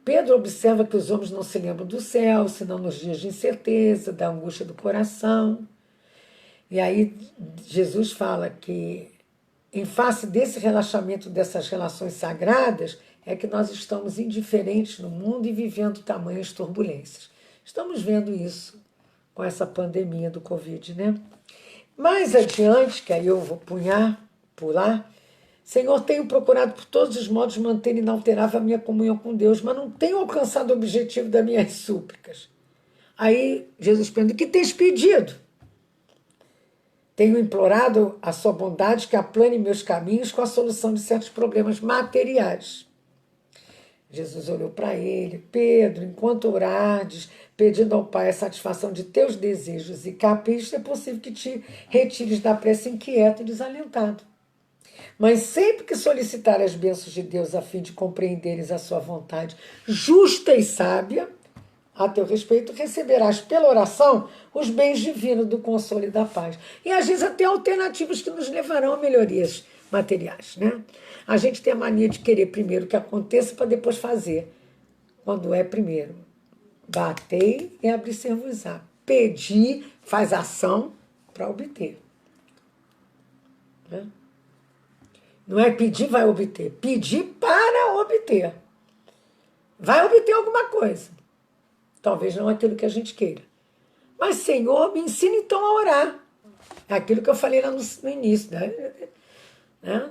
Pedro observa que os homens não se lembram do céu, senão nos dias de incerteza, da angústia do coração. E aí Jesus fala que, em face desse relaxamento dessas relações sagradas, é que nós estamos indiferentes no mundo e vivendo tamanhas turbulências. Estamos vendo isso com essa pandemia do Covid, né? Mais adiante, que aí eu vou pular, Senhor, tenho procurado por todos os modos manter inalterável a minha comunhão com Deus, mas não tenho alcançado o objetivo das minhas súplicas. Aí Jesus pergunta, o que tens pedido? Tenho implorado a sua bondade que aplane meus caminhos com a solução de certos problemas materiais. Jesus olhou para ele: Pedro, enquanto orardes, pedindo ao Pai a satisfação de teus desejos e caprichos, é possível que te retires da prece inquieto e desalentado. Mas sempre que solicitar as bênçãos de Deus a fim de compreenderes a sua vontade justa e sábia, a teu respeito, receberás pela oração os bens divinos do consolo e da paz. E às vezes até alternativas que nos levarão a melhorias materiais, né? A gente tem a mania de querer primeiro que aconteça para depois fazer. Quando é primeiro, batei e abrir-se-vos-á. Pedir, faz ação para obter. Né? Não é pedir, vai obter. Pedir para obter. Vai obter alguma coisa. Talvez não aquilo que a gente queira. Mas, Senhor, me ensina então a orar. É aquilo que eu falei lá no início. Né?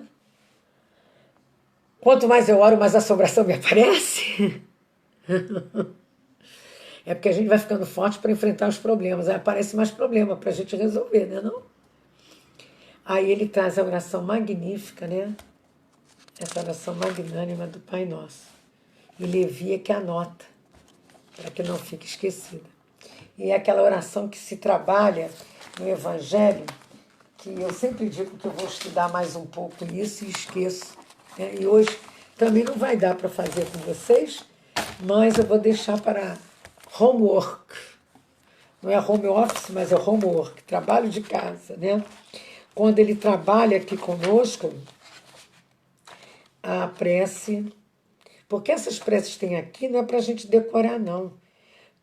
Quanto mais eu oro, mais assombração me aparece. É porque a gente vai ficando forte para enfrentar os problemas. Aí aparece mais problema para a gente resolver, né? Não? Aí ele traz a oração magnífica, né? Essa oração magnânima do Pai Nosso. E Levi é que anota, para que não fique esquecida. E é aquela oração que se trabalha no Evangelho, que eu sempre digo que eu vou estudar mais um pouco isso e esqueço. Né? E hoje também não vai dar para fazer com vocês, mas eu vou deixar para homework. Não é home office, mas é homework, trabalho de casa. Né? Quando ele trabalha aqui conosco, a prece, porque essas preces que tem aqui não é para a gente decorar, não.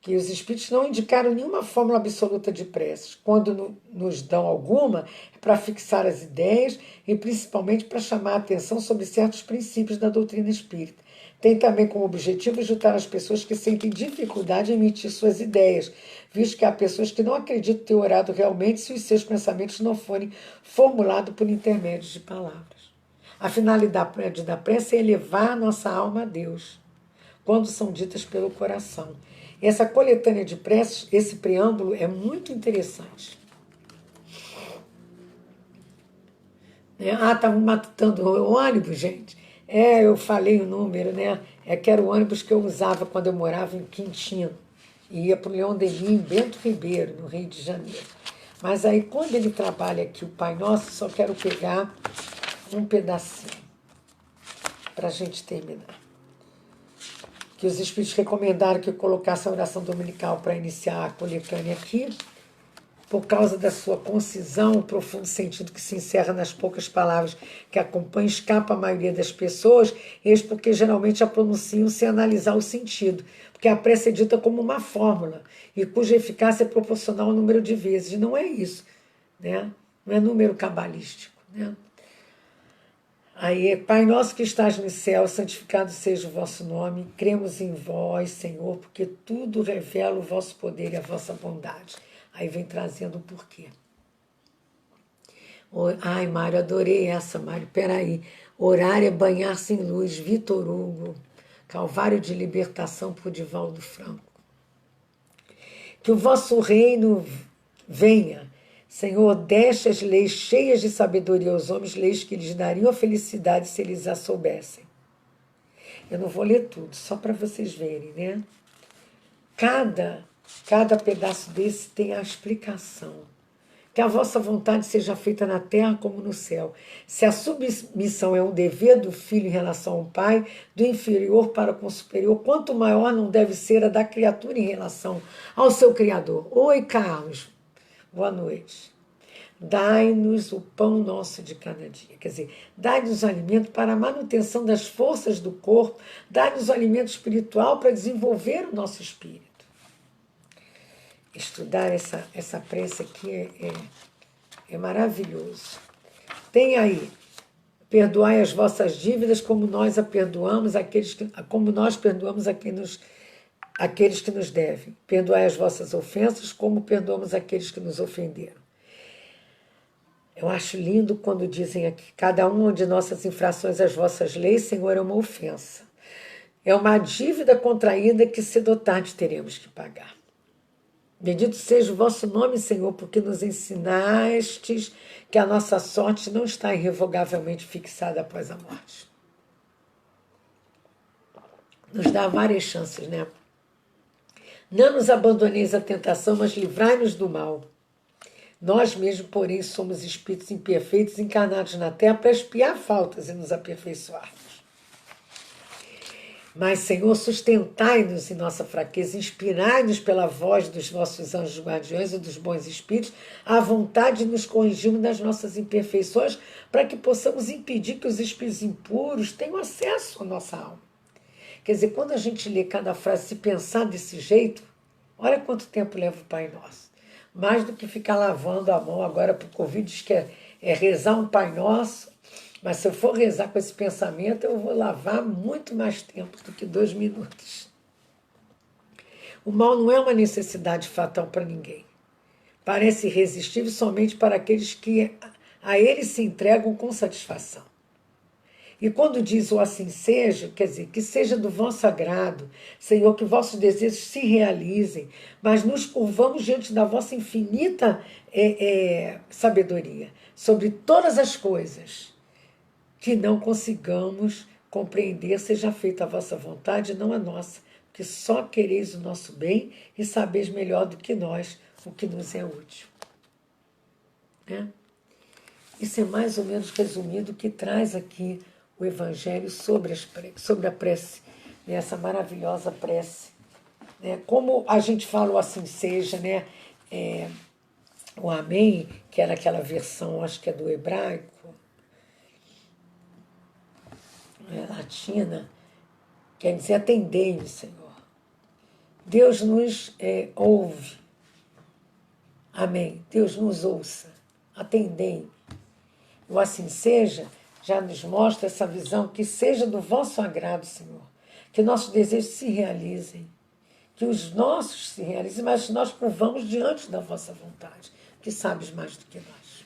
Que os Espíritos não indicaram nenhuma fórmula absoluta de preces. Quando nos dão alguma, é para fixar as ideias e principalmente para chamar a atenção sobre certos princípios da doutrina espírita. Tem também como objetivo ajudar as pessoas que sentem dificuldade em emitir suas ideias, visto que há pessoas que não acreditam ter orado realmente se os seus pensamentos não forem formulados por intermédio de palavras. A finalidade da prece é elevar a nossa alma a Deus, quando são ditas pelo coração. Essa coletânea de preces, esse preâmbulo é muito interessante. Estavam matando o ônibus, gente. Eu falei o número, né? Que era o ônibus que eu usava quando eu morava em Quintino. E ia para o Leão Denis, em Bento Ribeiro, no Rio de Janeiro. Mas aí, quando ele trabalha aqui o Pai Nosso, só quero pegar um pedacinho para a gente terminar. Que os Espíritos recomendaram que eu colocasse a oração dominical para iniciar a coletânea aqui, por causa da sua concisão, o profundo sentido que se encerra nas poucas palavras que acompanham, escapa à maioria das pessoas, eis porque geralmente a pronunciam sem analisar o sentido, porque a prece é dita como uma fórmula, e cuja eficácia é proporcional ao número de vezes, e não é isso, né? Não é número cabalístico, né? Aí, Pai nosso que estás no céu, santificado seja o vosso nome. Cremos em vós, Senhor, porque tudo revela o vosso poder e a vossa bondade. Aí vem trazendo o porquê. Ai, Mário, adorei essa, Mário. Peraí. Orar é banhar-se em luz. Vitor Hugo. Calvário de Libertação por Divaldo Franco. Que o vosso reino venha. Senhor, deste as leis cheias de sabedoria aos homens, leis que lhes dariam a felicidade se eles a soubessem. Eu não vou ler tudo, só para vocês verem, né? Cada pedaço desse tem a explicação. Que a vossa vontade seja feita na terra como no céu. Se a submissão é um dever do filho em relação ao pai, do inferior para com o superior, quanto maior não deve ser a da criatura em relação ao seu Criador. Oi, Carlos. Boa noite. Dai-nos o pão nosso de cada dia. Quer dizer, dai-nos o alimento para a manutenção das forças do corpo, dai-nos o alimento espiritual para desenvolver o nosso espírito. Estudar essa prece aqui é maravilhoso. Tem aí, perdoai as vossas dívidas como nós a perdoamos, como nós perdoamos aqueles que nos devem. Perdoai as vossas ofensas como perdoamos aqueles que nos ofenderam. Eu acho lindo quando dizem aqui, cada uma de nossas infrações às vossas leis, Senhor, é uma ofensa. É uma dívida contraída que cedo ou tarde teremos que pagar. Bendito seja o vosso nome, Senhor, porque nos ensinastes que a nossa sorte não está irrevogavelmente fixada após a morte. nos dá várias chances, né? Não nos abandoneis à tentação, mas livrai-nos do mal. Nós mesmos, porém, somos espíritos imperfeitos encarnados na Terra para expiar faltas e nos aperfeiçoar. Mas, Senhor, sustentai-nos em nossa fraqueza, inspirai-nos pela voz dos vossos anjos guardiões e dos bons espíritos, à vontade de nos corrigirmos das nossas imperfeições, para que possamos impedir que os espíritos impuros tenham acesso à nossa alma. Quer dizer, quando a gente lê cada frase, se pensar desse jeito, olha quanto tempo leva o Pai Nosso. Mais do que ficar lavando a mão agora para o Covid, diz que é rezar um Pai Nosso. Mas se eu for rezar com esse pensamento, eu vou lavar muito mais tempo do que 2 minutos. O mal não é uma necessidade fatal para ninguém. Parece irresistível somente para aqueles que a ele se entregam com satisfação. E quando diz o assim seja, quer dizer, que seja do vosso agrado, Senhor, que vossos desejos se realizem, mas nos curvamos diante da vossa infinita sabedoria sobre todas as coisas, que não consigamos compreender, seja feita a vossa vontade, não a nossa, porque só quereis o nosso bem e sabeis melhor do que nós o que nos é útil. Né? Isso é mais ou menos resumido o que traz aqui o Evangelho sobre a prece, né? Essa maravilhosa prece. Né? Como a gente fala o assim seja, né? O Amém, que era aquela versão, acho que é do hebraico, latina, quer dizer, atendei-me, Senhor. Deus nos ouve. Amém. Deus nos ouça. Atendei-me. O assim seja já nos mostra essa visão, que seja do vosso agrado, Senhor. Que nossos desejos se realizem. Que os nossos se realizem, mas nós curvamos diante da vossa vontade, que sabes mais do que nós.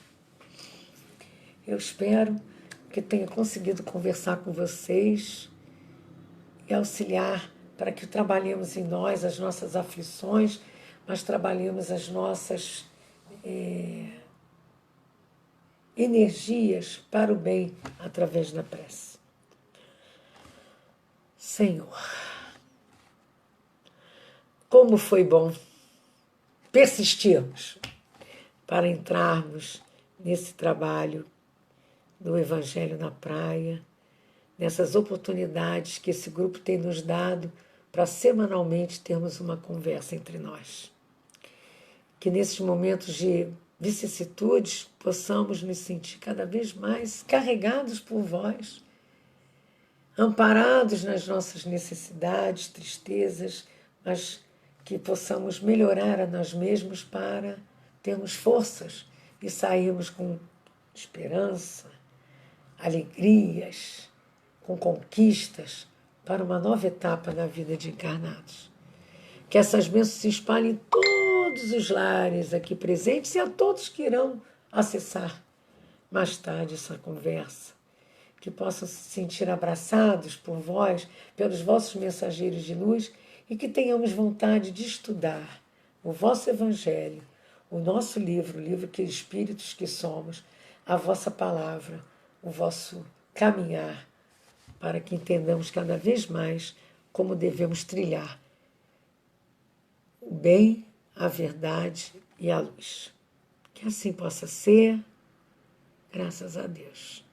Eu espero que tenha conseguido conversar com vocês e auxiliar para que trabalhemos em nós as nossas aflições, mas trabalhemos as nossas energias para o bem através da prece. Senhor, como foi bom persistirmos para entrarmos nesse trabalho do Evangelho na Praia, nessas oportunidades que esse grupo tem nos dado para semanalmente termos uma conversa entre nós. Que nesses momentos de vicissitudes possamos nos sentir cada vez mais carregados por vós, amparados nas nossas necessidades, tristezas, mas que possamos melhorar a nós mesmos para termos forças e sairmos com esperança, alegrias, com conquistas para uma nova etapa na vida de encarnados. Que essas bênçãos se espalhem em todos os lares aqui presentes e a todos que irão acessar mais tarde essa conversa. Que possam se sentir abraçados por vós, pelos vossos mensageiros de luz, e que tenhamos vontade de estudar o vosso Evangelho, o nosso livro, o livro que espíritos que somos, a vossa palavra, o vosso caminhar, para que entendamos cada vez mais como devemos trilhar o bem, a verdade e a luz. Que assim possa ser, graças a Deus.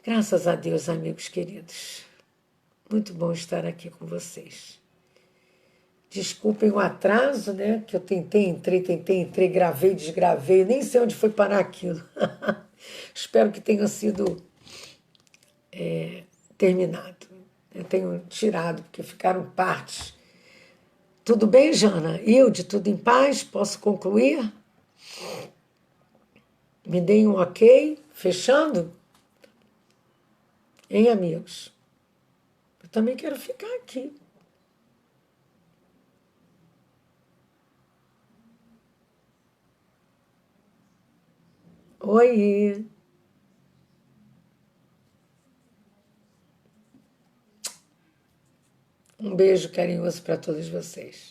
Graças a Deus, amigos queridos. Muito bom estar aqui com vocês. Desculpem o atraso, né? Que eu entrei, gravei, desgravei, nem sei onde foi parar aquilo. Espero que tenha sido terminado. Eu tenho tirado, porque ficaram partes. Tudo bem, Jana? De tudo em paz? Posso concluir? Me deem um ok? Fechando? Hein, amigos? Eu também quero ficar aqui. Oi! Um beijo carinhoso para todos vocês.